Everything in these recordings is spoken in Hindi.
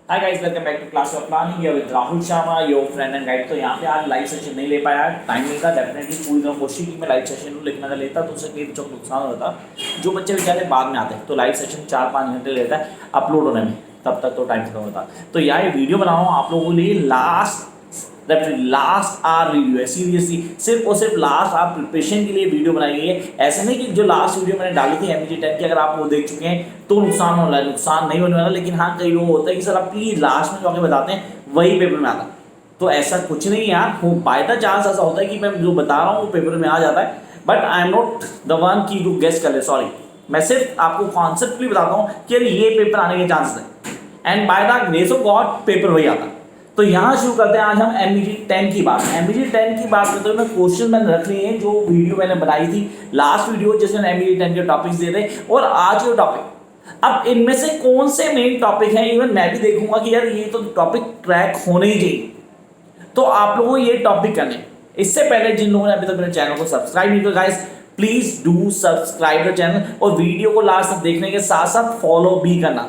Hi guys, welcome back to class of planning with Rahul Sharma, your friend and guide. तो यहाँ पे आज लाइव सेशन नहीं ले पाया, टाइम नहीं था। डेफिनेटली पूरी तरह कोशिश की मैं लाइव सेशन लूँ, लेकिन अगर लेता तो उससे कई बच्चों को नुकसान होता। जो बच्चे बेचारे बाद में आते हैं तो लाइव सेशन 4-5 घंटे लेता है अपलोड होने में, तब तक तो टाइम खत्म होता। तो यार ये वीडियो बना रहा हूँ आप लोगों के लिए, लास्ट आवर वीडियो है। सीरियसली सिर्फ और सिर्फ लास्ट आवर प्रिपरेशन के लिए वीडियो बनाई गई है। ऐसा नहीं कि जो लास्ट वीडियो मैंने डाली थी एमजी 10 की, अगर आप वो देख चुके हैं तो नुकसान हो रहा है, नुकसान नहीं होने वाला। लेकिन हाँ, कई लोग होता है कि सर आप प्लीज लास्ट में जो आके बताते हैं वही पेपर में आता, तो ऐसा कुछ नहीं है यार। बाय द चांस ऐसा होता है कि मैं जो बता रहा हूँ वो पेपर में आ जाता है, but I am not the one की टू गेस कर ले। सॉरी, मैं सिर्फ आपको कॉन्सेप्टली बताता हूँ कि ये पेपर आने के चांसेस है, and by the grace of God paper वही आता है। तो यहाँ शुरू करते हैं आज हम एमबीजी 10 की बात। एमबीजी 10 की बात करते हुए मैं क्वेश्चन मैंने रख लिए हैं, जो वीडियो मैंने बनाई थी लास्ट वीडियो जिसमें एमबीजी 10 के टॉपिक्स दे थे, और आज के टॉपिक। अब इनमें से कौन से मेन टॉपिक हैं, इवन मैं भी देखूंगा कि यार ये तो टॉपिक ट्रैक होने ही चाहिए, तो आप लोगों को ये टॉपिक करने। इससे पहले जिन लोगों ने अभी तक मेरे चैनल को सब्सक्राइब नहीं किया, guys please do subscribe the channel, और वीडियो को लास्ट तक देखने के साथ साथ फॉलो भी करना,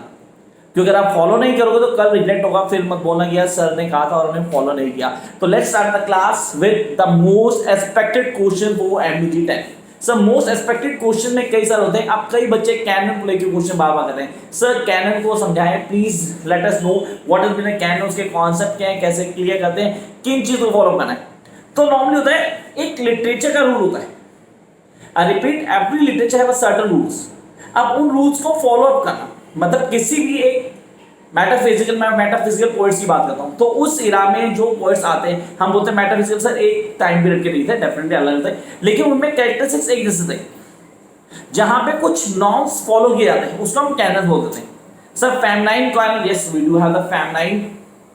क्योंकि अगर आप फॉलो नहीं करोगे तो कल रिग्रेट होगा, फिर मत बोलना कि यार सर ने कहा था और उन्होंने फॉलो नहीं किया। तो let's start the class with the most expected question for MBG 10। Sir most expected question में कई सारे होते हैं। अब कई बच्चे कैनन को लेकर क्वेश्चन बार बार करते हैं, सर कैनन को समझाएं please, let us know what is been canon, उसके कॉन्सेप्ट क्या है, कैसे क्लियर करते हैं, किन चीजों को फॉलो करना है। तो नॉर्मली होता है एक लिटरेचर का रूल होता है, I repeat every literature have a certain rules. अब उन रूल्स को फॉलो अप करना, मतलब किसी भी एक मेटाफिजिकल पोइट्स की बात करता हूं, तो उस इरा में जो पोइट्स आते हैं हम बोलते हैं मेटाफिजिकल। सर एक टाइम पीरियड के लिए थे, डेफिनेटली अलग थे, लेकिन उनमें कैरेक्टरिस्टिक्स एक जैसे थे। जहां पे कुछ नॉर्म्स फॉलो किए जाते हैं उसको हम कैनन बोलते थे। Sir feminine canon, yes we do have the feminine,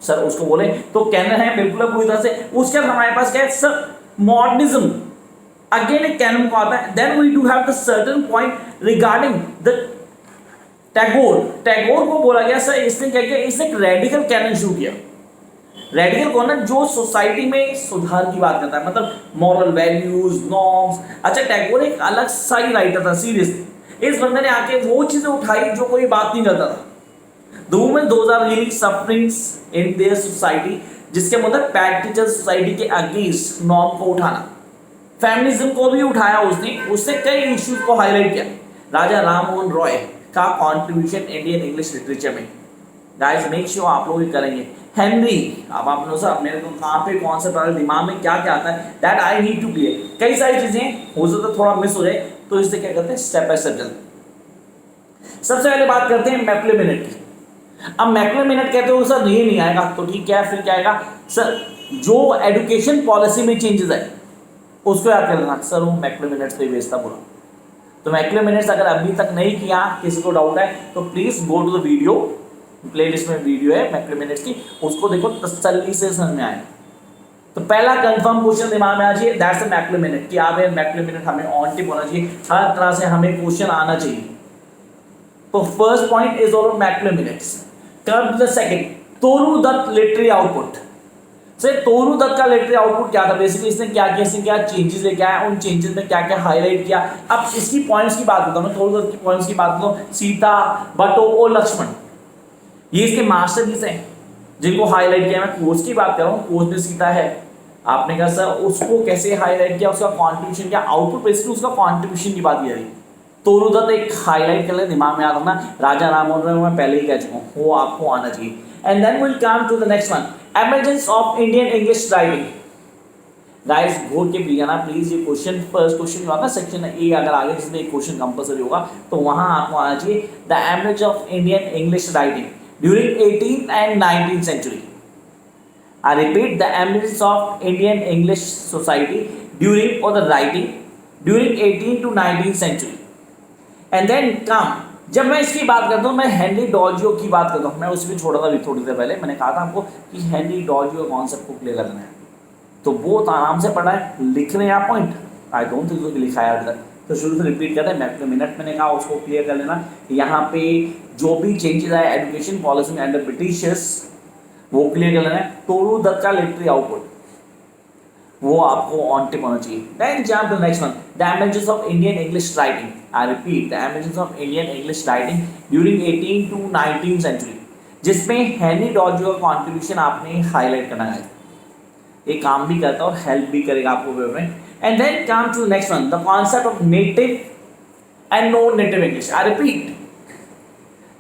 sir उसको बोले तो कैनन है बिल्कुल पूरी तरह से। उसके बाद हमारे पास क्या है सर, मॉडर्निज्म, अगेन एक कैनन को आता है। Then we do have the certain point regarding the Tagore को बोला गया सर इसने क्या किया, इसने एक रेडिकल कैनन शुरू किया। रेडिकल कौन है, जो सोसाइटी में सुधार की बात करता है, मतलब मॉरल वैल्यूज नॉर्म्स। अच्छा, टैगोर एक अलग सा ही राइटर था, सीरियसली इस बंदे ने आके वो चीजें उठाई जो कोई बात नहीं करता था। The women those are really sufferings in their society, जिसके मतलब पैट्रियर्कल सोसाइटी के अगेंस्ट नॉर्म को उठाना। फेमिनिज्म को भी उठाया उसने कई इश्यूज को हाईलाइट किया। राजा राममोहन रॉय का कंट्रीब्यूशन इंडियन इंग्लिश लिटरेचर में, गाइस मेक श्योर आप लोग करेंगे। हेनरी, अब आप लोग सर मेरे को कहाँ पे कॉन्सेप्ट आ रहा है, दिमाग में क्या क्या आता है, that I need to clear. कई सारी चीजें हो सकता है थोड़ा मिस हो जाए, तो इससे क्या करते हैं स्टेप बाय स्टेप चलते। सबसे पहले बात करते हैं मैक्ले मिनट की। अब मैक्ले मिनट कहते हो सर ये नहीं आएगा, तो ठीक है फिर क्या आएगा सर, जो एजुकेशन पॉलिसी में चेंजेस आए उसको याद कर लेना। सर वो मैक्ले मिनट से बेचता पूरा, तो मैक्ले मिनट्स अगर अभी तक नहीं किया, किसी को डाउट है तो please go to the video, playlist में वीडियो है मैक्ले मिनट्स की, उसको देखो, तसल्ली से समझ में आए। तो पहला कंफर्म क्वेश्चन दिमाग में आ चाहिए, दैट्स अ मैक्ले मिनट कि आप मैक्ले मिनट हमें ऑन टिप होना चाहिए, हर तरह से हमें क्वेश्चन आना चाहिए। तो first point is all Macaulay minutes. Come to the second, Toru Dutt literary output. Sir Toru Dutt का लिटरेरी आउटपुट क्या था, बेसिकली इसने क्या किया, इसने क्या चेंजेस लेके आया, उन चेंजेस में क्या क्या हाईलाइट किया। अब इसकी पॉइंट्स की बात करता हूं, तोरू दत्त की पॉइंट्स की बात करता हूं। सीता, बटो और लक्ष्मण, ये इसके मास्टरपीस हैं जिनको हाईलाइट किया। मैं कोर्स की बात कर रहा हूँ, कोर्स में सीता है, आपने कहा सर उसको कैसे हाईलाइट किया, उसका कॉन्ट्रीब्यूशन क्या, आउटपुट बेसिकली उसका कॉन्ट्रीब्यूशन की बात की जा रही। तोरू दत्त एक हाईलाइट कर ले, दिमाग में याद रखना। राजा राममोहन रॉय मैं पहले ही कह चुका हूँ, वो आपको आना चाहिए। And then will come to the next one, emergence of Indian English writing. Guys घोर के पी जाना प्लीज, ये क्वेश्चन फर्स्ट क्वेश्चन जो आता है सेक्शन ए, अगर आगे जिसमें एक क्वेश्चन कंपल्सरी होगा तो वहां आपको आना चाहिए the emergence of Indian English writing during 18th and 19th century. I repeat, the emergence of Indian English society during or the writing during 18th to 19th century. And then come, जब मैं इसकी बात करता हूँ, मैं हेनरी डॉजियो की बात करता हूँ, मैं उसे भी छोड़ा था थोड़ी देर पहले, मैंने कहा था आपको कि हेनरी डॉजियो कॉन्सेप्ट को क्लियर करना है, तो वो आराम से पढ़ा है, लिख रहे हैं आप पॉइंट, आई डोंट थिंक कि लिखा है अभी तक, तो शुरू से रिपीट करते हैं। मैक्ले मिनट मैंने कहा उसको क्लियर कर लेना। यहाँ पे जो भी चेंजेस आए एजुकेशन पॉलिसी में अंडर ब्रिटिशर्स, वो क्लियर कर लेना है। तोरू दत्त का लिटरेरी आउटपुट वो आपको ऑन टिप होना चाहिए। Then jump to next one, the emergence of Indian English writing. I repeat, the emergence of Indian English writing during 18th to 19th century. जिसमें हेनरी डॉर्जियो का कॉन्ट्रीब्यूशन आपने हाईलाइट करना है। ये काम भी करता है और हेल्प भी करेगा आपको पेपर में। And then come to next one, the concept of native and non native English. I repeat,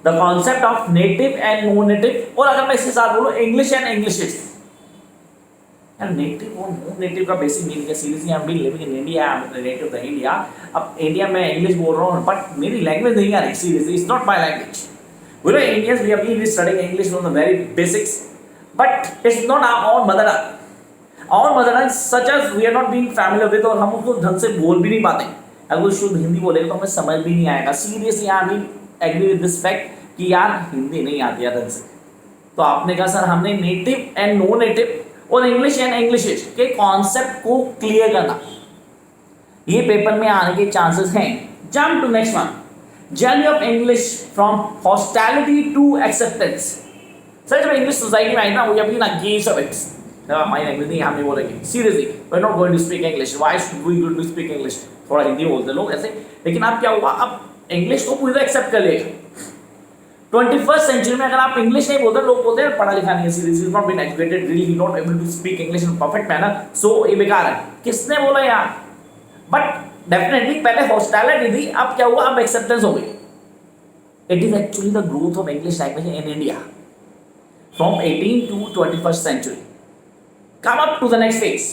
the concept of native and non native, और अगर मैं इसके साथ बोलूं इंग्लिश एंड इंग्लिशेस। यार नेटिव और नॉन नेटिव का बेसिक मीनिंग है। Seriously I am being living in India, I am native of India. अब इंडिया में इंग्लिश बोल रहा हूँ बट मेरी लैंग्वेज नहीं आ रही। Seriously it's not my language. We know Indians, we have been studying English from the very basics, but it's not our own mother tongue. Our mother tongue such as we are not being familiar with, और हम उसको ढंग से बोल भी नहीं पाते। अगर कोई शुद्ध हिंदी बोलेगा तो हमें समझ भी नहीं आएगा। Seriously I mean agree with this fact कि यार हिंदी नहीं आती है ढंग से। तो आपने कहा सर हमने नेटिव एंड नॉन नेटिव और इंग्लिश एंड इंग्लिश के कॉन्सेप्ट को क्लियर करना, ये पेपर में आने के चांसेस हैं। Jump to next one, journey of English from hostility to acceptance. Sir जब इंग्लिश सोसाइटी में आई ना, वो अभी ना गेट्स ऑफ इट्स, हमारी लैंग्वेज नहीं, हम नहीं बोलेंगे। Seriously we are not going to speak English, why should we going to speak English. थोड़ा हिंदी बोलते लोग ऐसे, लेकिन अब क्या हुआ, अब इंग्लिश को पूरा एक्सेप्ट कर लिया। 21st सेंचुरी में अगर आप इंग्लिश नहीं बोलते, लोग बोलते हैं पढ़ा लिखा नहीं है, seriously not been educated, really not able to speak English in perfect manner, so ये बेकार है। किसने बोला यार? बट डेफिनेटली पहले हॉस्टिलिटी थी, अब क्या हुआ, अब एक्सेप्टेंस हो गई। It is actually the growth of English language in India from 18 to 21st century. Come up to the next phase.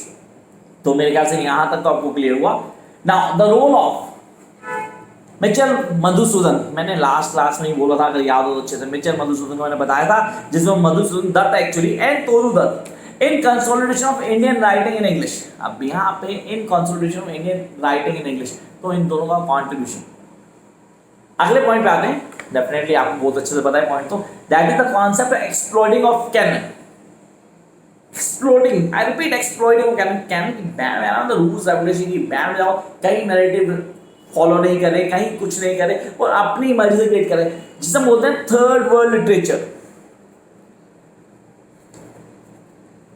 तो मेरे ख्याल से यहां तक तो आपको क्लियर हुआ। Now the role of Michael Madhusudan, मैंने लास्ट क्लास में ही बोला था, अगर याद हो तो अच्छे से। मिचेल मधुसूदन को मैंने बताया था, जिसमें Madhusudan Dutt actually and Toru Dutt in consolidation of Indian writing in English. अब यहाँ पे in consolidation of Indian writing in English, तो इन दोनों का कॉन्ट्रीब्यूशन। अगले पॉइंट पे आते हैं, डेफिनेटली आपको बहुत अच्छे से पता है पॉइंट, तो that is the concept exploding of canon. Exploding, I repeat, exploding of canon. Canon की बैन है, द रूल्स रेगुलेशन की बैन जाओ, कहीं नैरेटिव फॉलो नहीं करे, कहीं कुछ नहीं करे और अपनी मर्जी से क्रिएट करे, जिसे हम बोलते हैं third world literature.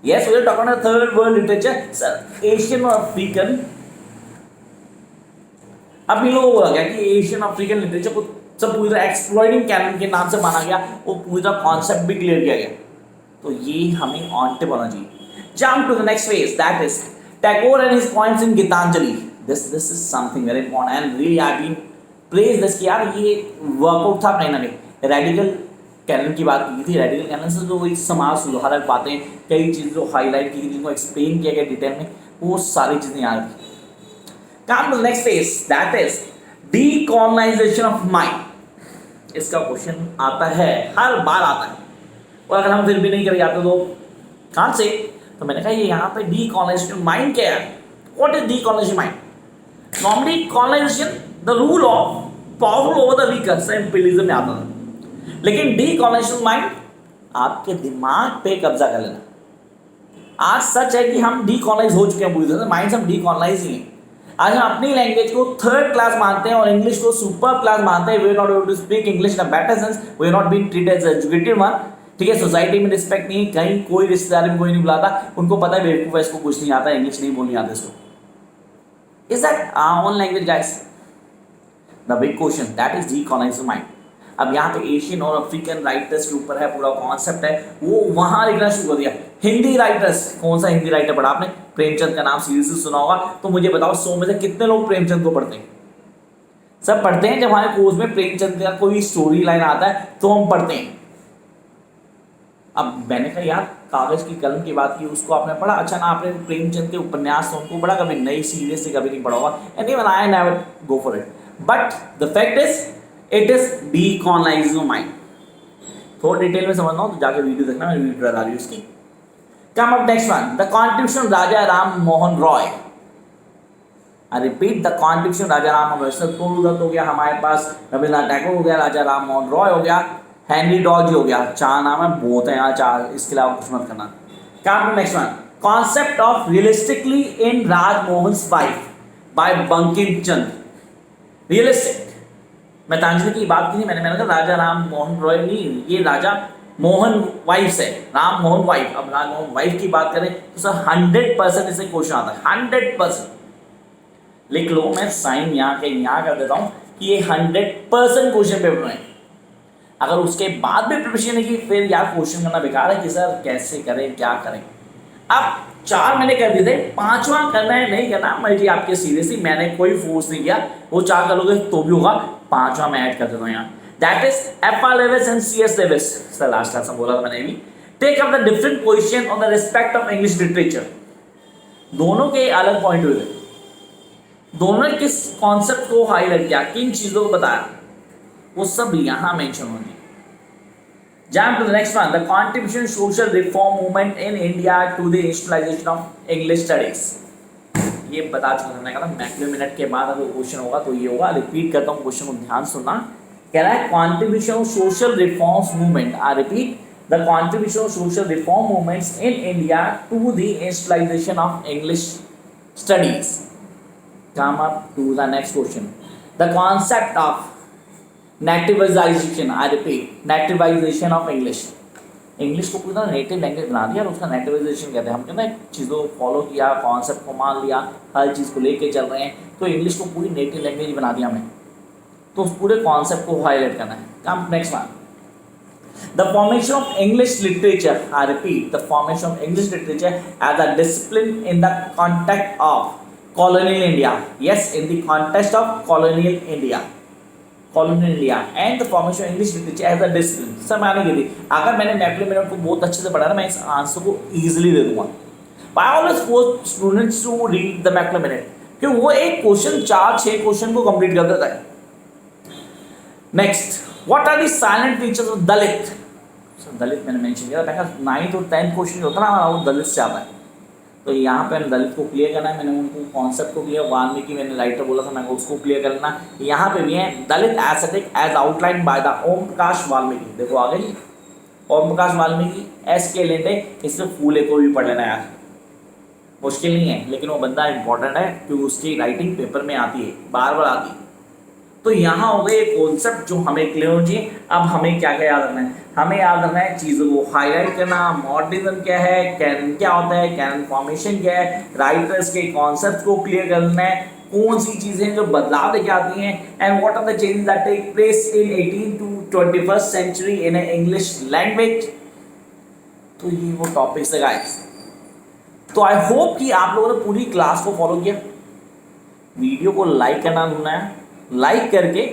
Yes, we are talking about third world literature, sir Asian और अफ्रीकन। अब इन लोगों को बोला गया कि एशियन अफ्रीकन लिटरेचर को सब पूरी तरह एक्सप्लोइटिंग कैनन के नाम से माना गया, वो पूरी तरह कॉन्सेप्ट भी क्लियर किया गया। तो ये हमें ऑन टिप होना चाहिए। Jump to the next phase, that is Tagore and his points in Gitanjali. This is something very important and really I been praise this कि यार ये वर्कआउट था कहीं ना कहीं। रेडिकल कैनन की बात की थी, रेडिकल कैनन से जो वही समाज सुधारक बातें, कई चीज़ें जो हाईलाइट की थी, जिनको एक्सप्लेन किया गया डिटेल में, वो सारी चीज़ें याद थी। Come to the next phase, that is decolonization of mind। इसका क्वेश्चन आता है, हर बार आता है, और अगर हम फिर भी नहीं कर जाते तो कहाँ से? तो मैंने कहा ये यहाँ पे decolonization माइंड क्या है? What is decolonization mind? Normally colonization the rule of powerful over the weaker, सिंपलिज्म में आता था, लेकिन decolonization माइंड आपके दिमाग पे कब्जा कर लेना। आज सच है कि हम decolonize हो चुके हैं पूरी तरह से, माइंड से हम decolonize ही हैं। आज हम अपनी लैंग्वेज को थर्ड क्लास मानते हैं और इंग्लिश को सुपर क्लास मानते हैं। We are not able to speak English in a better sense, we are not being treated as educated one. ठीक है, सोसाइटी में रिस्पेक्ट नहीं है, कहीं कोई रिश्तेदार में कोई नहीं बुलाता, उनको पता है बेवकूफ है, इसको कुछ नहीं आता, इंग्लिश नहीं बोलनी आती इसको। Is that our own language guys? The big question, that is decolonization mind. अब यहाँ पे एशियन और अफ्रीकन राइटर्स के ऊपर है पूरा कॉन्सेप्ट है, वो वहां लिखना शुरू कर दिया। हिंदी राइटर्स, कौन सा हिंदी राइटर पढ़ा आपने? प्रेमचंद का नाम सीरियसली सुना होगा, तो मुझे बताओ 100 में से कितने लोग प्रेमचंद को पढ़ते हैं? सब पढ़ते हैं। जब हमारे कोर्स में प्रेमचंद का कोई स्टोरी लाइन आता है तो हम पढ़ते हैं। अब मैंने कहा यार कागज की कलम की बात की, उसको आपने पढ़ा? अच्छा ना, आपने प्रेमचंद के उपन्यास तो उनको पढ़ा कभी? नहीं, सीरियसली कभी नहीं पढ़ा होगा। And even I never go for it, but the fact is it is decolonising mind. थोड़ा डिटेल में समझना हो तो जाके वीडियो देखना, मैं वीडियो डाल रही हूँ उसकी। Come up next one, the contribution Raja Ram Mohan Roy. I repeat, the contribution Raja Ram Mohan Roy. Toru Dutt हो गया हमारे पास, रविन्द्रनाथ टैगोर हो गया, राजा राम मोहन रॉय हो गया, हेनरी डॉर्जियो हो गया। चार नाम है, बहुत है यहाँ चार, इसके अलावा कुछ मत करना। Come up next one, concept of realistically in Rajmohan's wife by Bankim Chandra. Realistic, मैं तांजलि की बात की थी, मैंने कहा राजा राम मोहन रॉय नहीं, ये राजा मोहन वाइफ से, राम मोहन वाइफ। अब राम मोहन वाइफ की बात करें तो सर 100% इसे क्वेश्चन आता है, 100%। लिख लो, मैं साइन यहाँ के यहाँ कर देता हूँ कि ये 100% क्वेश्चन पेपर में। अगर उसके बाद भी प्रिपरेशन नहीं की फिर यार क्वेश्चन करना बेकार है कि सर कैसे करें क्या करें। अब 4 मैंने कर दिए थे, 5वां करना है नहीं करना मर्जी आपके, सीरियसली मैंने कोई फोर्स नहीं किया, वो 4 करोगे तो भी होगा, 5वां मैं ऐड कर देता हूँ यहाँ, that is FR levels and CS levels. Sir last class में बोला था मैंने भी, take up the different position on the respect of English literature. दोनों के अलग पॉइंट हुए, दोनों ने किस कॉन्सेप्ट को हाईलाइट किया, किन चीजों को बताया, वो सब यहाँ मेंशन होंगे। Jump to the next one. The contribution social reform movement in India to the institutionalization of English studies. ये बता चुका मैंने कहा मैक्सिमम मिनट के बाद अगर क्वेश्चन होगा तो ये होगा, रिपीट करता हूँ क्वेश्चन को ध्यान सुनना। कह रहा है contribution of social reforms movement, I repeat, the contribution of social reform movements in India to the institutionalization of English studies. Come up to the next question. The concept of nativisation, I repeat, nativisation of English. English को पूरा नेटिव लैंग्वेज बना दिया और उसका नेटिवाइजेशन कहते हैं। हम कहते हैं चीज़ों को फॉलो किया, कॉन्सेप्ट को मान लिया, हर चीज़ को लेके चल रहे हैं, तो इंग्लिश को पूरी नेटिव लैंग्वेज बना दिया हमने, तो उस पूरे कॉन्सेप्ट को हाईलाइट करना है। Come next one, the formation of English literature, I repeat, the formation of English literature as a discipline in the context of colonial India. Yes, in the context of colonial India, colonial India and the formation of English literature as a discipline. Sir मैंने की थी, अगर मैंने मैक्सिमम को बहुत अच्छे से पढ़ा ना, मैं इस आंसर को इजीली दे दूंगा। I always force students to read the maximum क्योंकि वो एक क्वेश्चन 4-6 क्वेश्चन को कंप्लीट कर देता है। Next, what are the salient features of Dalit. Sir Dalit मैंने मेंशन किया था, 9th और 10th क्वेश्चन जो होता है ना वो दलित से आता है, तो यहाँ पे दलित को क्लियर करना है। मैंने उनको कॉन्सेप्ट को क्लियर, वाल्मीकि मैंने राइटर बोला था, मैं उसको क्लियर करना। यहाँ पे भी है Dalit aesthetic as outline by the Om Prakash Valmiki. देखो आगे जी, ओम प्रकाश वाल्मीकि, एस के लेंटे, इसमें फूले को भी पढ़ लेना यार, मुश्किल नहीं है, लेकिन वो बंदा इंपॉर्टेंट है क्योंकि उसकी राइटिंग पेपर में आती है, बार बार आती है। तो यहाँ हो गए कॉन्सेप्ट जो हमें क्लियर हो चाहिए। अब हमें क्या क्या याद रखना है, हमें याद रखना है चीज़ों को हाईलाइट करना, मॉडर्निज्म क्या है, कैनन क्या होता है, कैनन फॉर्मेशन क्या है, राइटर्स के कॉन्सेप्ट को क्लियर करना है, कौन सी चीज़ें जो बदलाव लेके आती हैं, and what are the changes that take place in 18th to 21st century in English language. तो ये वो टॉपिक्स है गाइस। तो आई होप कि आप लोगों ने पूरी क्लास को फॉलो किया। वीडियो को लाइक करना भूलना है, लाइक करके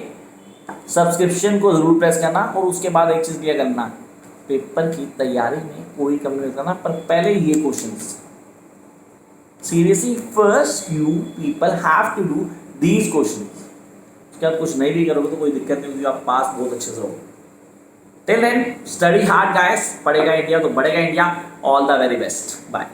सब्सक्रिप्शन को जरूर प्रेस करना, और उसके बाद एक चीज़ क्लियर करना, पेपर की तैयारी में कोई कमी नहीं करना, पर पहले ये questions seriously first you people have to do these questions. उसके बाद कुछ नहीं भी करोगे तो कोई दिक्कत नहीं होगी, आप पास बहुत अच्छे से हो। Till then study hard guys, पढ़ेगा इंडिया तो बढ़ेगा India. All the very best, bye.